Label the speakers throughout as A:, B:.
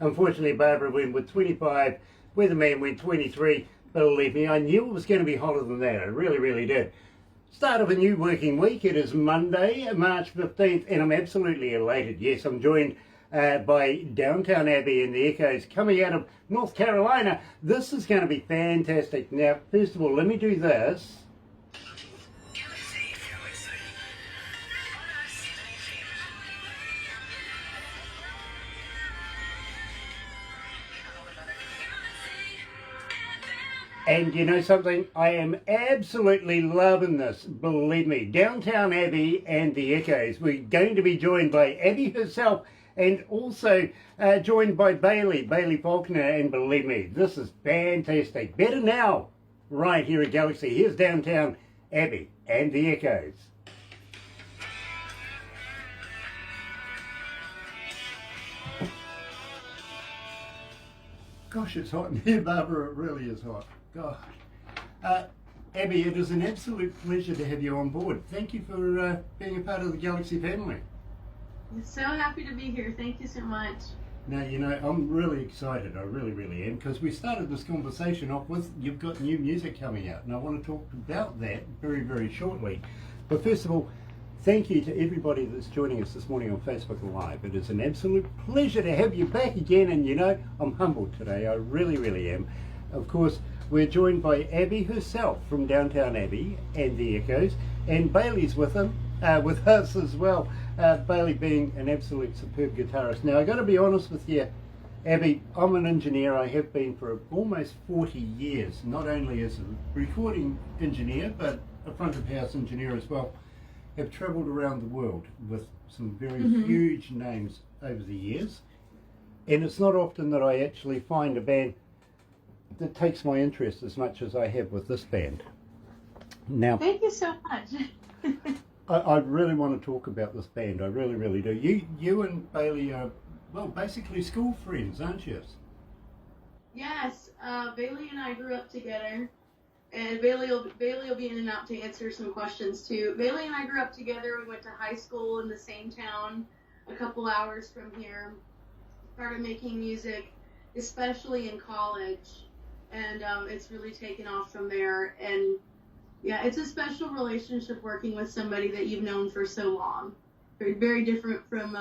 A: Unfortunately, Barbara went with 25, Weatherman went 23. Believe me, I knew it was going to be hotter than that. I really, really did. Start of a new working week. It is Monday, March 15th, and I'm absolutely elated. Yes, I'm joined by Downtown Abbey and the Echoes coming out of North Carolina. This is going to be fantastic. Now, first of all, let me do this. And you know something? I am absolutely loving this, believe me. Downtown Abbey and the Echoes. We're going to be joined by Abby herself and also joined by Bailey Faulkner. And believe me, this is fantastic. Better now, right here at Galaxy. Here's Downtown Abbey and the Echoes. Gosh, it's hot in here, Barbara. It really is hot. Gosh. Abby, it is an absolute pleasure to have you on board. Thank you for being a part of the Galaxy family.
B: I'm so happy to be here. Thank you so much.
A: Now, you know, I'm really excited. I really, really am, because we started this conversation off with you've got new music coming out, and I want to talk about that very, very shortly. But first of all, thank you to everybody that's joining us this morning on Facebook Live. It is an absolute pleasure to have you back again, and you know, I'm humbled today. I really, really am. Of course, we're joined by Abby herself from Downtown Abbey and the Echoes, and Bailey's with us as well. Bailey being an absolute superb guitarist. Now, I got to be honest with you, Abby, I'm an engineer. I have been for almost 40 years, not only as a recording engineer, but a front of house engineer as well. Have travelled around the world with some very huge names over the years, and it's not often that I actually find a band that takes my interest as much as I have with this band. Now,
B: thank you so much.
A: I really want to talk about this band. I really, really do. You and Bailey are, well, basically school friends, aren't you?
B: Yes, Bailey and I grew up together. And Bailey will be in and out to answer some questions too. Bailey and I grew up together. We went to high school in the same town, a couple hours from here. Started making music, especially in college, and it's really taken off from there. And yeah, it's a special relationship working with somebody that you've known for so long. Very, very different from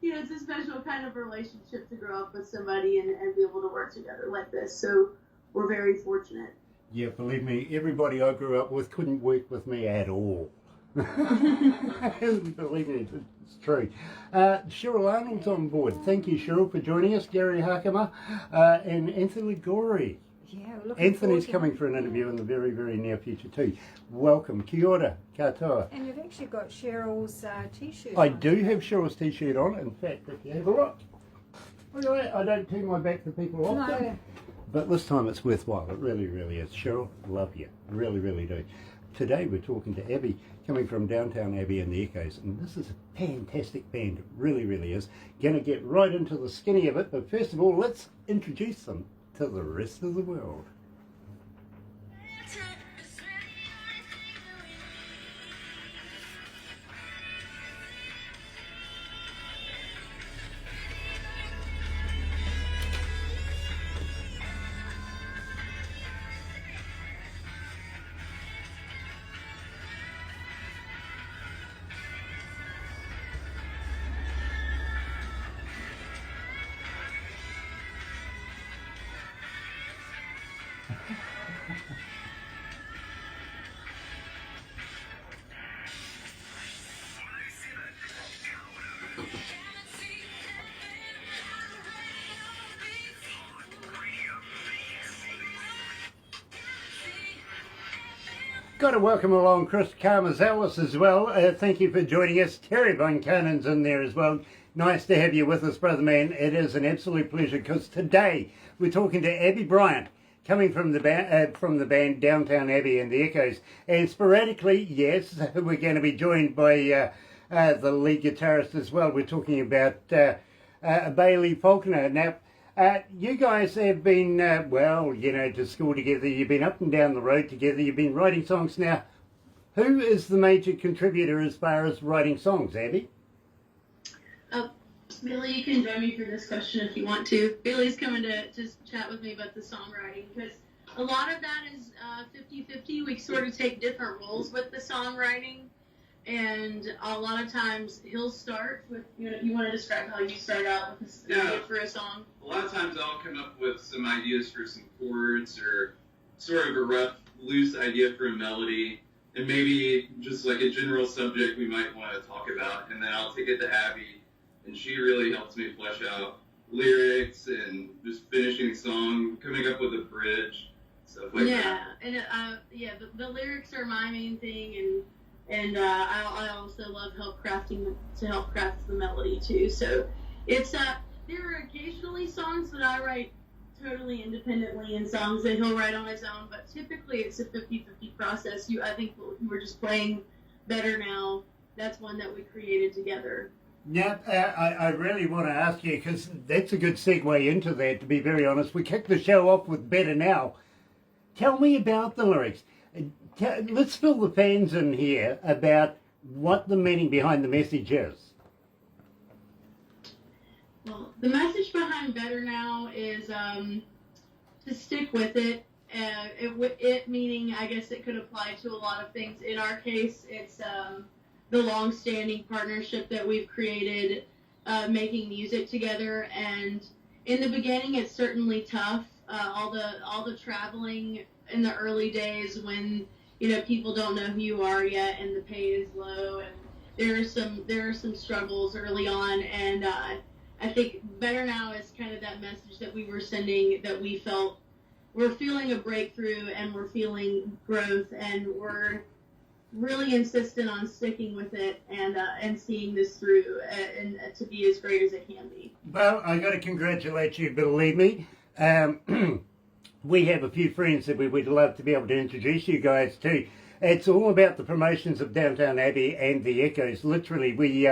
B: you know, it's a special kind of relationship to grow up with somebody and be able to work together like this. So we're very fortunate.
A: Yeah, believe me, everybody I grew up with couldn't work with me at all. Believe me, it's true. Cheryl Arnold's on board. Thank you, Cheryl, for joining us. Gary Hakama and Anthony Gorey.
C: Yeah,
A: Anthony's coming for an interview in the very, very near future too. Welcome. Kia ora, katoa.
C: And you've actually got Cheryl's t-shirt
A: I
C: on.
A: do have Cheryl's t-shirt on. In fact, if you have a look at that. I don't turn my back to people often.
C: No.
A: But this time it's worthwhile. It really, really is. Cheryl, love you. Really, really do. Today we're talking to Abby, coming from Downtown Abbey and the Echoes. And this is a fantastic band. It really, really is. Gonna get right into the skinny of it. But first of all, let's introduce them to the rest of the world. Got to welcome along Chris Karmazelis as well. Thank you for joining us. Terry Von Canon's in there as well. Nice to have you with us, brother man. It is an absolute pleasure, because today we're talking to Abby Bryant, coming from the band Downtown Abbey and the Echoes. And sporadically, yes, we're going to be joined by the lead guitarist as well. We're talking about Bailey Faulkner. Now, you guys have been, well, you know, to school together. You've been up and down the road together. You've been writing songs. Now, who is the major contributor as far as writing songs, Abby?
B: Bailey, you can join me for this question if you want to. Bailey's coming to just chat with me about the songwriting because a lot of that is 50-50. We sort of take different roles with the songwriting, and a lot of times he'll start with, you want to describe how you start out with an idea for a song?
D: A lot of times I'll come up with some ideas for some chords or sort of a rough, loose idea for a melody, and maybe just like a general subject we might want to talk about, and then I'll take it to Abby, and she really helps me flesh out lyrics and just finishing the song, coming up with a bridge, stuff like that.
B: And the lyrics are my main thing, and I also love help craft the melody too. So it's there are occasionally songs that I write totally independently and songs that he'll write on his own, but typically it's a 50-50 process. I think we're just playing Better Now. That's one that we created together.
A: Yeah, I really want to ask you, because that's a good segue into that, to be very honest. We kicked the show off with Better Now. Tell me about the lyrics. Let's fill the fans in here about what the meaning behind the message is.
B: Well, the message behind Better Now is to stick with it. It meaning, I guess it could apply to a lot of things. In our case, it's the long-standing partnership that we've created, making music together. And in the beginning, it's certainly tough. All the traveling in the early days when people don't know who you are yet, and the pay is low, and there are some struggles early on. And I think Better Now is kind of that message that we were sending, that we felt we're feeling a breakthrough and we're feeling growth, and we're really insistent on sticking with it and seeing this through and to be as great as it can be.
A: Well, I got to congratulate you, believe me. We have a few friends that we would love to be able to introduce you guys to. It's all about the promotions of Downtown Abbey and the Echoes. Literally, we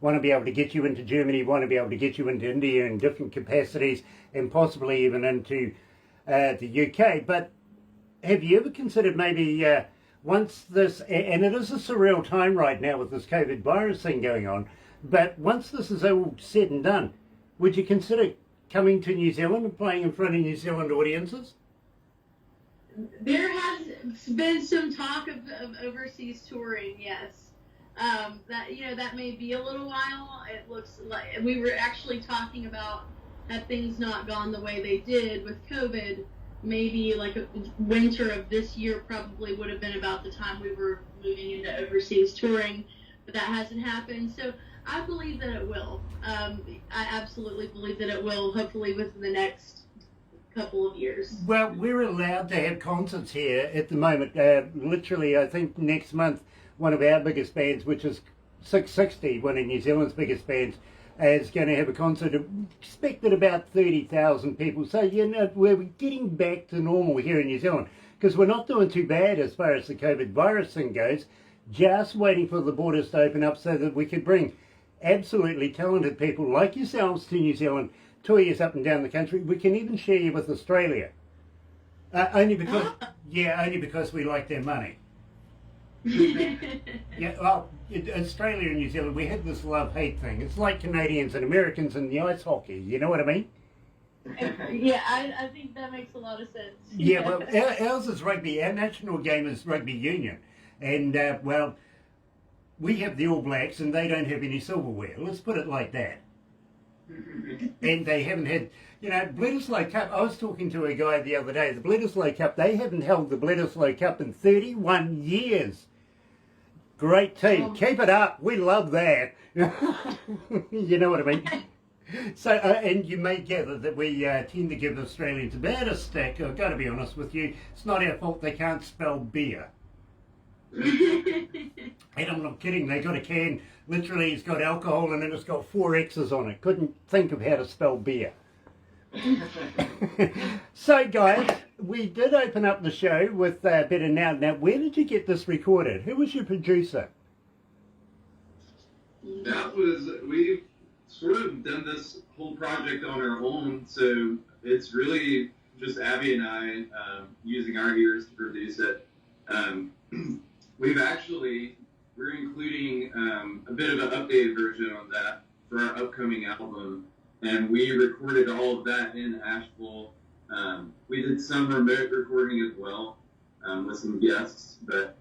A: want to be able to get you into Germany, want to be able to get you into India in different capacities, and possibly even into the UK. But have you ever considered maybe once this, and it is a surreal time right now with this COVID virus thing going on, but once this is all said and done, would you consider coming to New Zealand and playing in front of New Zealand audiences?
B: There has been some talk of overseas touring, yes. That may be a little while. It looks like we were actually talking about, had things not gone the way they did with COVID, maybe like a winter of this year probably would have been about the time we were moving into overseas touring, but that hasn't happened. So I believe that it will. I absolutely believe that it will, hopefully within the next couple of years.
A: Well, we're allowed to have concerts here at the moment. Literally, I think next month, one of our biggest bands, which is 660, one of New Zealand's biggest bands, is going to have a concert. Expected about 30,000 people. So, we're getting back to normal here in New Zealand, because we're not doing too bad as far as the COVID virus thing goes. Just waiting for the borders to open up so that we could bring absolutely talented people like yourselves to New Zealand, tour us up and down the country. We can even share you with Australia. Only because we like their money. Yeah, well, Australia and New Zealand, we have this love-hate thing. It's like Canadians and Americans in the ice hockey. You know what I mean?
B: Yeah, I think that makes a lot of sense.
A: Yeah, well, ours is rugby. Our national game is rugby union. And, well, we have the All Blacks and they don't have any silverware. Let's put it like that. And they haven't had, Bledisloe Cup. I was talking to a guy the other day. The Bledisloe Cup, they haven't held the Bledisloe Cup in 31 years. Great team. Keep it up. We love that. You know what I mean? So, and you may gather that we tend to give Australians a bit of stick. I've got to be honest with you. It's not our fault they can't spell beer. And I'm not kidding, they got a can, literally it's got alcohol and then it's got 4 X's on it. Couldn't think of how to spell beer. So guys, we did open up the show with Better Now. Now, where did you get this recorded? Who was your producer?
D: We've sort of done this whole project on our own, so it's really just Abby and I using our ears to produce it. We're including a bit of an updated version on that for our upcoming album, and we recorded all of that in Asheville. We did some remote recording as well with some guests, but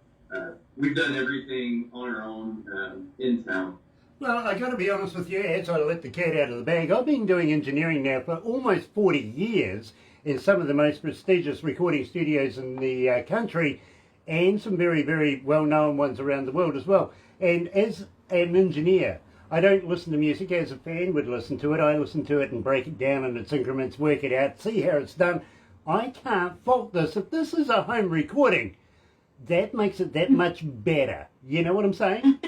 D: we've done everything on our own in town.
A: Well, I got to be honest with you, as I let the cat out of the bag, I've been doing engineering now for almost 40 years in some of the most prestigious recording studios in the country, and some very, very well-known ones around the world as well. And as an engineer, I don't listen to music as a fan would listen to it. I listen to it and break it down in its increments, work it out, see how it's done. I can't fault this. If this is a home recording, that makes it that much better. You know what I'm saying?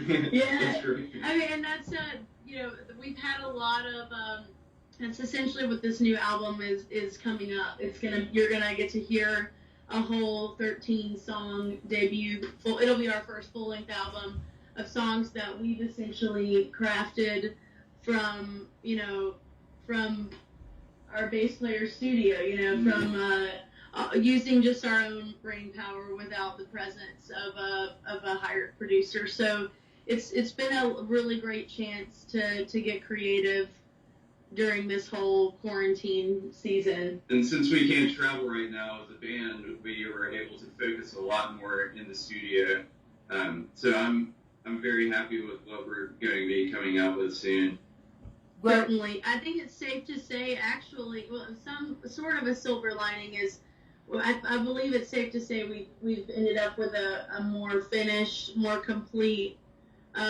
B: Yeah,
D: That's true.
B: I mean, and that's we've had a lot of that's essentially what this new album is coming up. You're gonna get to hear a whole 13 song debut. It'll be our first full length album of songs that we've essentially crafted from our bass player studio. From using just our own brain power without the presence of a hired producer. So it's been a really great chance to get creative during this whole quarantine season.
D: And since we can't travel right now as a band, we were able to focus a lot more in the studio. So I'm very happy with what we're going to be coming out with soon.
B: Certainly. I think it's safe to say, actually, some sort of a silver lining is, I believe it's safe to say we've ended up with a more finished, more complete,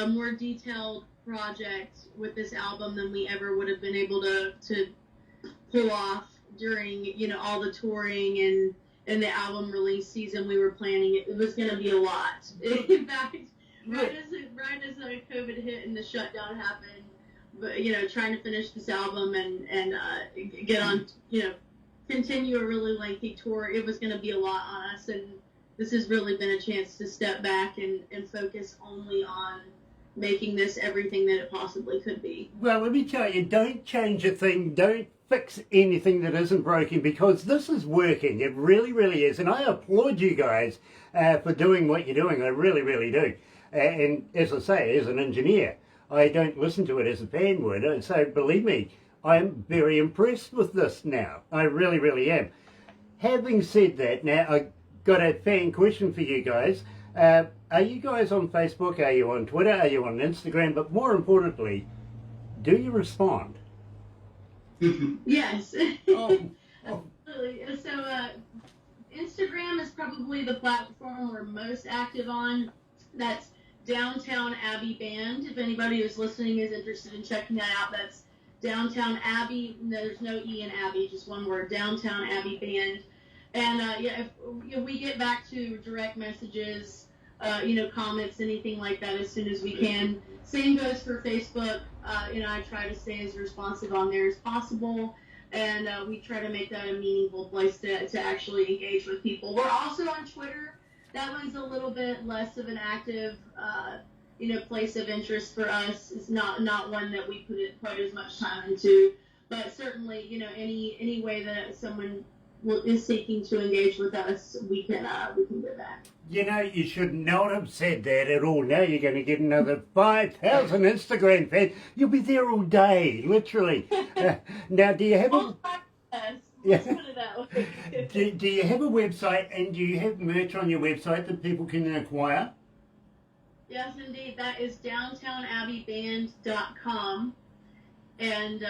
B: more detailed project with this album than we ever would have been able to pull off during all the touring and the album release season we were planning. It was going to be a lot. In fact, right as COVID hit and the shutdown happened, but trying to finish this album and get on continue a really lengthy tour, it was going to be a lot on us, and this has really been a chance to step back and focus only on making this everything that it possibly could be.
A: Well, let me tell you, don't change a thing, don't fix anything that isn't broken, because this is working. It really, really is. And I applaud you guys for doing what you're doing. I really, really do. And as I say, as an engineer, I don't listen to it as a fan would. And so believe me, I'm very impressed with this now. I really, really am. Having said that, now I got a fan question for you guys. Are you guys on Facebook? Are you on Twitter? Are you on Instagram? But more importantly, do you respond?
B: Yes.
A: Oh.
B: Absolutely. So Instagram is probably the platform we're most active on. That's DownTown Abbey Band. If anybody who's listening is interested in checking that out, that's DownTown Abbey. No, there's no E in Abbey, just one word. DownTown Abbey Band. And if we get back to direct messages, comments, anything like that as soon as we can. Same goes for Facebook. I try to stay as responsive on there as possible, and we try to make that a meaningful place to actually engage with people. We're also on Twitter. That one's a little bit less of an active, place of interest for us. It's not one that we put quite as much time into, but certainly, any way that someone is seeking to engage with us, we can get that.
A: You should not have said that at all. Now you're going to get another 5,000 Instagram fans. You'll be there all day, literally. Now, do you have a...
B: Let's put it that way.
A: do you have a website, and do you have merch on your website that people can acquire?
B: Yes, indeed. That is downtownabbey.com. And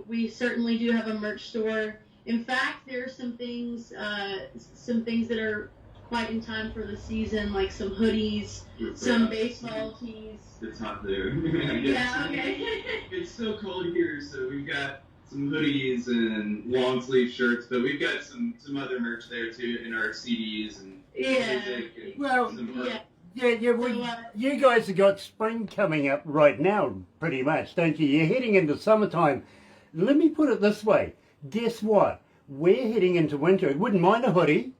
B: we certainly do have a merch store. In fact, there are some things that are quite in time for the season, like some hoodies, some baseball tees.
D: It's hot there.
B: Yeah, okay.
D: It's so cold here, so we've got some hoodies and long sleeve shirts, but we've got some other merch there too, in our CDs and music. And
A: well,
B: yeah.
A: You guys have got spring coming up right now, pretty much, don't you? You're heading into summertime. Let me put it this way. Guess what? We're heading into winter. Wouldn't mind a hoodie.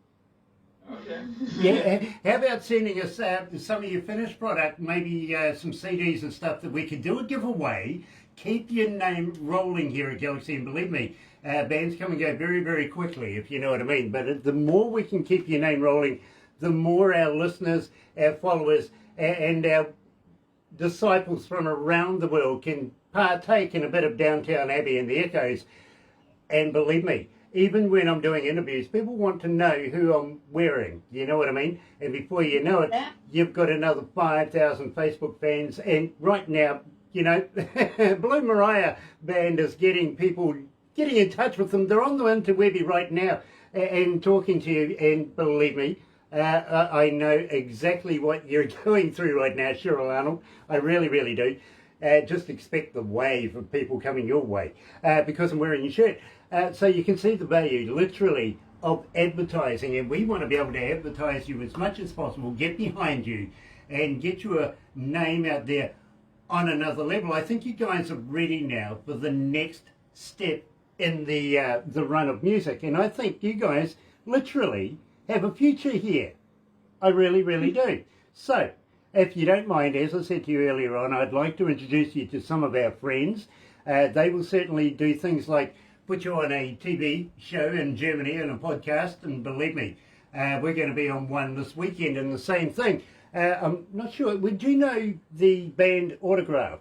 D: Okay.
A: Yeah. How about sending us some of your finished product, maybe some CDs and stuff that we could do a giveaway. Keep your name rolling here at Galaxy, and believe me, bands come and go very, very quickly, if you know what I mean. But the more we can keep your name rolling, the more our listeners, our followers, and our disciples from around the world can partake in a bit of Downtown Abbey and the echoes. And believe me, even when I'm doing interviews, people want to know who I'm wearing. You know what I mean? And before you know it, you've got another 5,000 Facebook fans. And right now, you know, Blue Mariah Band is getting people getting in touch with them. They're on the interwebby right now and talking to you. And believe me, I know exactly what you're going through right now, Cheryl Arnold. I really, really do. Just expect the wave of people coming your way because I'm wearing your shirt. So you can see the value, literally, of advertising. And we want to be able to advertise you as much as possible, get behind you, and get your name out there on another level. I think you guys are ready now for the next step in the run of music. And I think you guys literally have a future here. I really, really do. So, if you don't mind, as I said to you earlier on, I'd like to introduce you to some of our friends. They will certainly do things like put you on a TV show in Germany and a podcast, and believe me, we're going to be on one this weekend and the same thing. I'm not sure, would you know the band Autograph?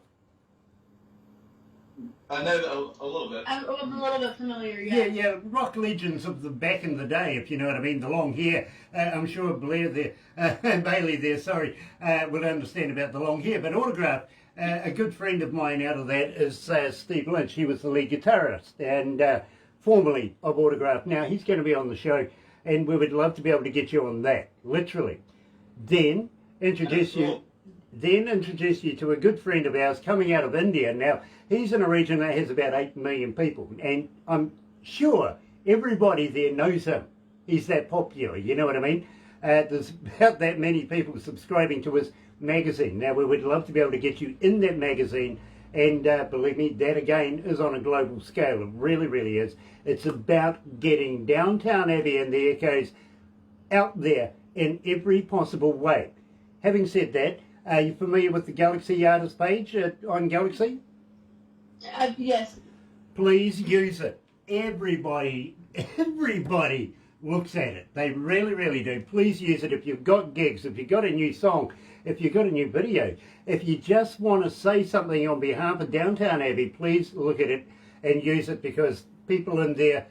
D: I know a little bit.
B: I'm a little bit familiar,
A: Yeah, rock legends of the back in the day, if you know what I mean, the long hair. I'm sure Blair there, Bailey there, will understand about the long hair. But Autograph, a good friend of mine out of that is Steve Lynch. He was the lead guitarist and formerly of Autograph. Now he's going to be on the show, and we would love to be able to get you on that, literally. Then introduce you to a good friend of ours coming out of India. Now, he's in a region that has about 8 million people, and I'm sure everybody there knows him. He's that popular, you know what I mean? There's about that many people subscribing to his magazine. Now, we would love to be able to get you in that magazine, and believe me, that again is on a global scale. It really, really is. It's about getting Downtown Abbey and the echoes out there in every possible way. Having said that, are you familiar with the Galaxy artist page on Galaxy?
B: Yes.
A: Please use it. Everybody looks at it. They really, really do. Please use it if you've got gigs, if you've got a new song, if you've got a new video. If you just want to say something on behalf of Downtown Abbey, please look at it and use it, because people in there,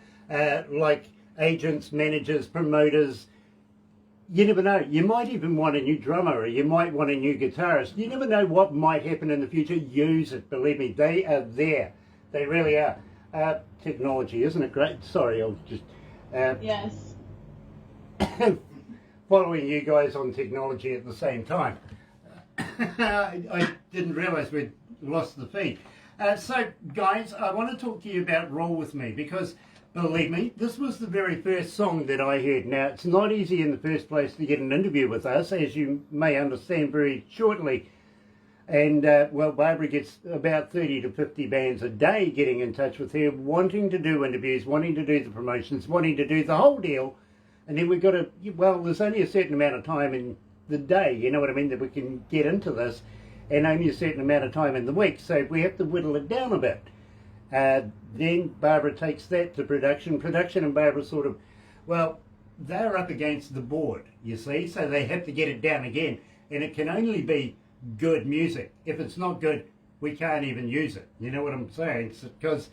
A: like agents, managers, promoters, you never know. You might even want a new drummer, or you might want a new guitarist. You never know what might happen in the future. Use it. Believe me, they are there. They really are. Technology, isn't it great? Sorry, I'll just...
B: yes.
A: following you guys on technology at the same time. I didn't realise we'd lost the feed. So, guys, I want to talk to you about Roll With Me, because... believe me, this was the very first song that I heard. Now, it's not easy in the first place to get an interview with us, as you may understand very shortly. And, well, Barbara gets about 30 to 50 bands a day getting in touch with her, wanting to do interviews, wanting to do the promotions, wanting to do the whole deal. And then we've got to, well, there's only a certain amount of time in the day, you know what I mean, that we can get into this, and only a certain amount of time in the week. So we have to whittle it down a bit. Then Barbara takes that to production. Production and Barbara sort of, well, they're up against the board, you see, so they have to get it down again. And it can only be good music. If it's not good, we can't even use it. You know what I'm saying? It's because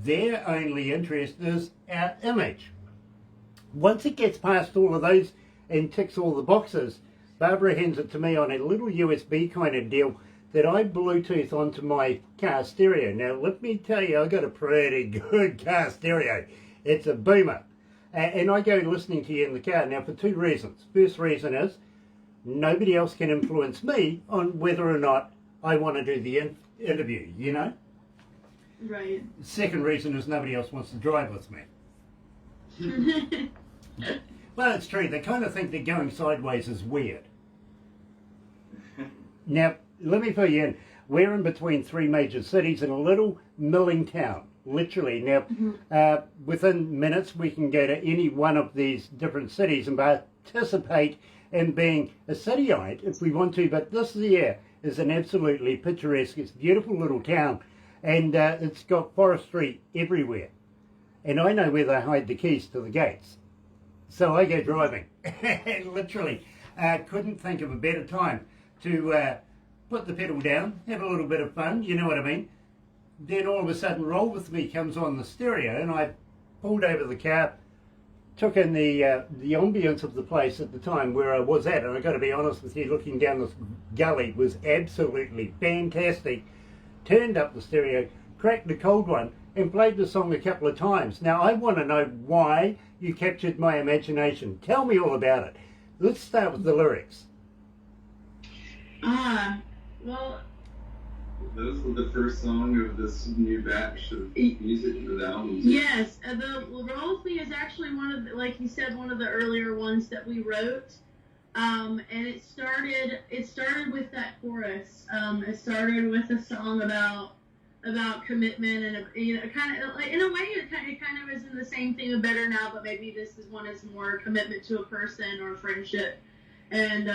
A: their only interest is our image. Once it gets past all of those and ticks all the boxes, Barbara hands it to me on a little USB kind of deal that I Bluetooth onto my car stereo. Now, let me tell you, I've got a pretty good car stereo. It's a boomer. And I go listening to you in the car. Now, for two reasons. First reason is, nobody else can influence me on whether or not I want to do the interview, you know?
B: Right.
A: Second reason is nobody else wants to drive with me. Well, it's true. They kind of think that going sideways is weird. Now, let me fill you in. We're in between three major cities in a little milling town, literally. Now, within minutes, we can go to any one of these different cities and participate in being a cityite if we want to. But this here is an absolutely picturesque, it's a beautiful little town, and it's got forestry everywhere. And I know where they hide the keys to the gates. So I go driving. Literally, couldn't think of a better time to put the pedal down, have a little bit of fun, you know what I mean? Then all of a sudden Roll With Me comes on the stereo, and I pulled over the car, took in the ambience of the place at the time where I was at, and I got to be honest with you, looking down this gully was absolutely fantastic. Turned up the stereo, cracked the cold one, and played the song a couple of times. Now I want to know why you captured my imagination. Tell me all about it. Let's start with the lyrics.
B: Well,
D: this was the first song of this new batch of music for the album.
B: yes, the Roll With Me is actually one of the, like you said, one of the earlier ones that we wrote. And it started with that chorus. It started with a song about commitment, and kind of like, in a way it kind of is in the same thing of Better Now, but maybe this is one is more commitment to a person or a friendship. And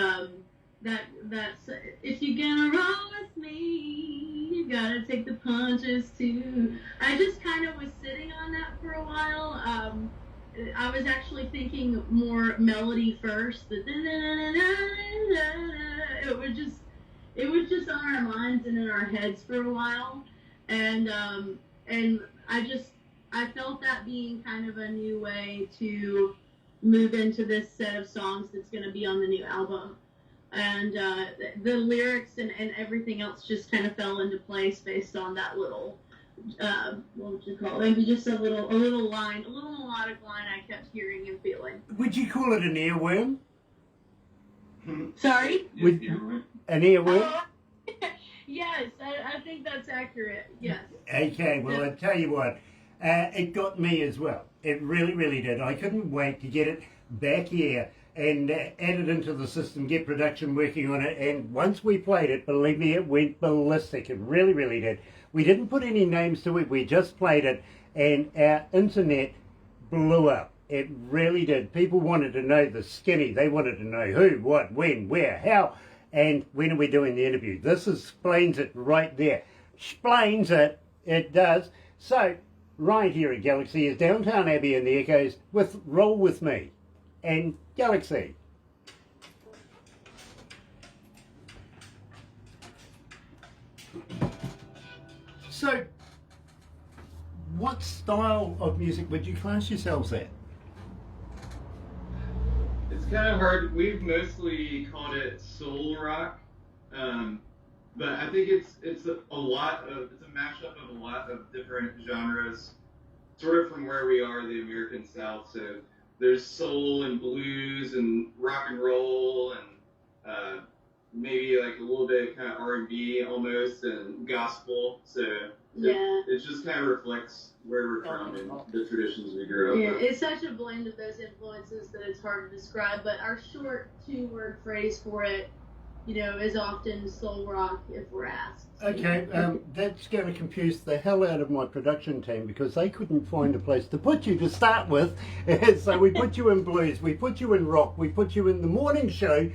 B: that's if you're gonna roll with me, you gotta take the punches too. I just kind of was sitting on that for a while. I was actually thinking more melody first. It was just on our minds and in our heads for a while, and I felt that being kind of a new way to move into this set of songs that's going to be on the new album, and the lyrics and everything else just kind of fell into place based on that little. What would you call it? Maybe just a little line, a little melodic line I kept hearing and feeling.
A: Would you call it an earworm?
B: Sorry?
A: An earworm?
B: Yes, I think that's accurate. Yes.
A: Okay, well, I tell you what, it got me as well. It really, really did. I couldn't wait to get it back here and add it into the system, get production working on it, and once we played it, believe me, it went ballistic. It really, really did. We didn't put any names to it, we just played it, and our internet blew up. It really did. People wanted to know the skinny. They wanted to know who, what, when, where, how, and when are we doing the interview. This explains it right there. Explains it, it does. So, right here at Galaxy is Downtown Abbey and the Echoes with Roll With Me and Galaxy. So, what style of music would you class yourselves at?
D: It's kind of hard. We've mostly called it soul rock, but I think it's a mashup of a lot of different genres, sort of from where we are, the American South. So there's soul and blues and rock and roll and maybe like a little bit kind of R&B almost and gospel. So
B: yeah,
D: it just kind of reflects where we're from and the traditions we grew up
B: yeah,
D: with.
B: it's such a blend of those influences that it's hard to describe. But our short 2-word phrase for it, is often soul rock if we're asked.
A: Okay, that's going to confuse the hell out of my production team because they couldn't find a place to put you to start with. So we put you in blues, we put you in rock, we put you in the morning show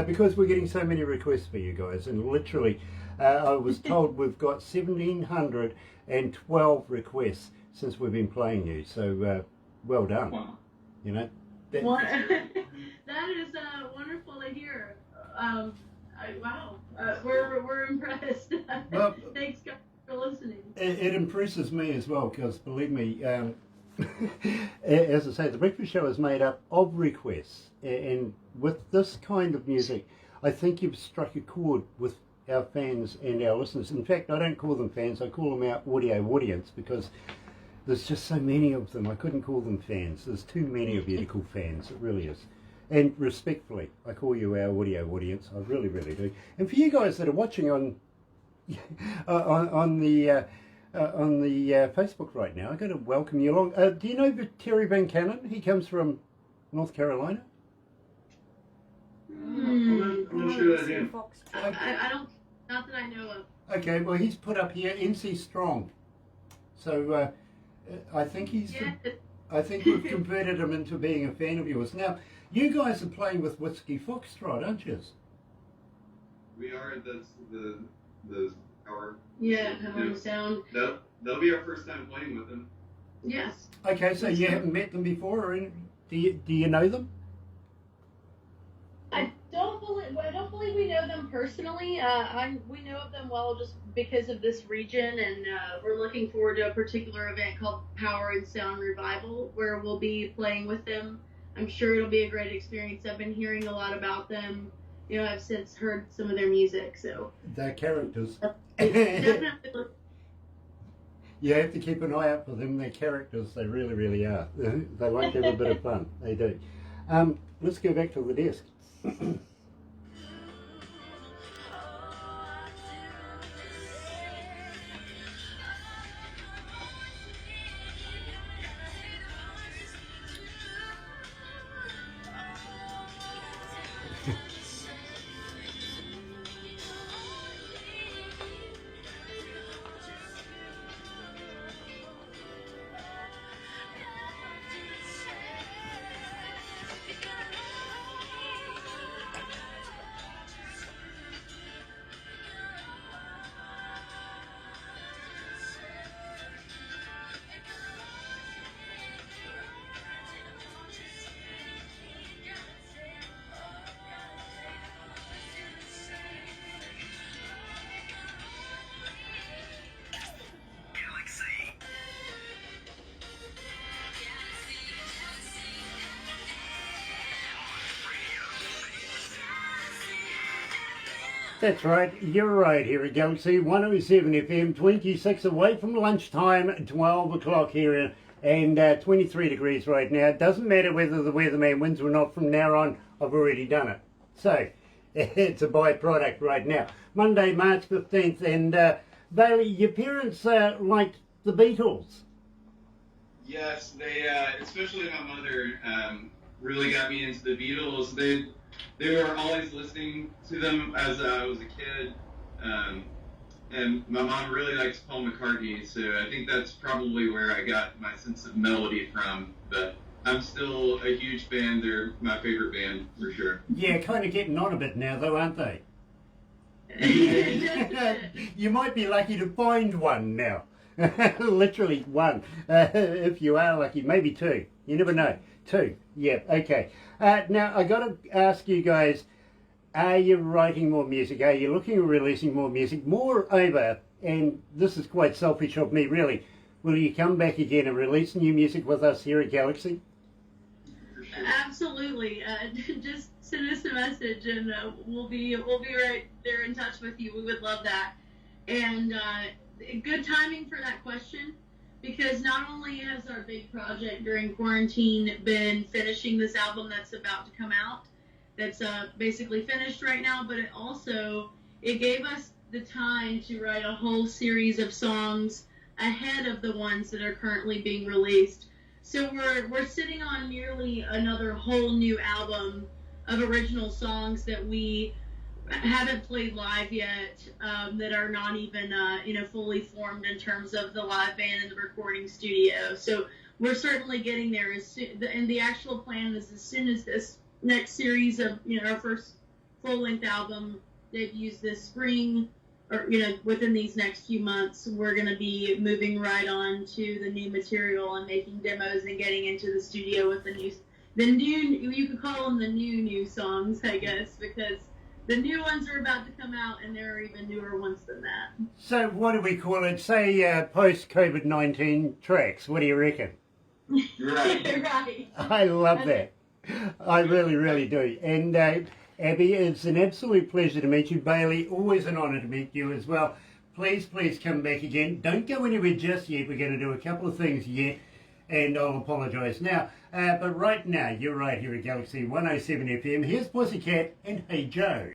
A: because we're getting so many requests for you guys. And literally, I was told we've got 1,712 requests since we've been playing you. So well done.
D: Wow.
B: That is wonderful to hear. Wow, we're impressed.
A: Well,
B: Thanks, guys, for listening.
A: It impresses me as well because, believe me, as I say, the breakfast show is made up of requests, and with this kind of music, I think you've struck a chord with our fans and our listeners. In fact, I don't call them fans; I call them our audio audience because there's just so many of them. I couldn't call them fans. There's too many of you to call fans. It really is. And respectfully, I call you our audio audience. I really, really do. And for you guys that are watching on the Facebook right now, I've got to welcome you along. Do you know Terry Van Cannon? He comes from North Carolina.
D: I'm not sure that I do.
B: I don't, not that I know of.
A: Okay, well he's put up here NC Strong. So I think I think we've converted him into being a fan of yours. Now, you guys are playing with Whiskey Foxtrot, aren't you?
D: We are. That's our.
B: Yeah, Howard Sound.
D: That'll be our first time playing with them.
B: Yes.
A: Okay, so you haven't met them before, or do you know them?
B: I don't I don't believe we know them personally. We know of them well just because of this region, and we're looking forward to a particular event called Power and Sound Revival, where we'll be playing with them. I'm sure it'll be a great experience. I've been hearing a lot about them. You know, I've since heard some of their music, so.
A: They're characters.
B: Definitely.
A: You have to keep an eye out for them. They're characters. They really, really are. They like to have a bit of fun. They do. Let's go back to the desk. That's right, you're right here at Galaxy 107 FM, 26 away from lunchtime, 12 o'clock here, and 23 degrees right now. It doesn't matter whether the weatherman wins or not from now on, I've already done it. So, it's a byproduct right now. Monday, March 15th, and Bailey, your parents liked the Beatles.
D: Yes, they, especially my mother, really got me into the Beatles. They were always listening to them as I was a kid, and my mom really likes Paul McCartney, so I think that's probably where I got my sense of melody from. But I'm still a huge fan. They're my favorite band for sure.
A: Yeah, kind of getting on a bit now, though, aren't they? You might be lucky to find one now. Literally one. If you are lucky, maybe two. You never know. Two. Yeah, okay. Now, I got to ask you guys, are you writing more music? Are you looking at releasing more music? Moreover, and this is quite selfish of me, really, will you come back again and release new music with us here at Galaxy?
B: Absolutely. Just send us a message, and we'll be right there in touch with you. We would love that. And good timing for that question, because not only has our big project during quarantine been finishing this album that's about to come out, that's basically finished right now, but it gave us the time to write a whole series of songs ahead of the ones that are currently being released. So we're sitting on nearly another whole new album of original songs that we haven't played live yet, that are not even fully formed in terms of the live band and the recording studio. So we're certainly getting there and the actual plan is as soon as this next series of our first full-length album debuts this spring, or within these next few months, we're going to be moving right on to the new material and making demos and getting into the studio with the new you could call them the new songs, I guess, because the new ones are about to come out, and there are even newer ones than that.
A: So what do we call it? Say post-COVID-19 tracks. What do you reckon?
D: Right.
B: Right.
A: I love that. I really, really do. And Abby, it's an absolute pleasure to meet you. Bailey, always an honour to meet you as well. Please come back again. Don't go anywhere just yet. We're going to do a couple of things yet, and I'll apologise now. But right now, you're right here at Galaxy 107 FM. Here's Pussycat and Hey Joe.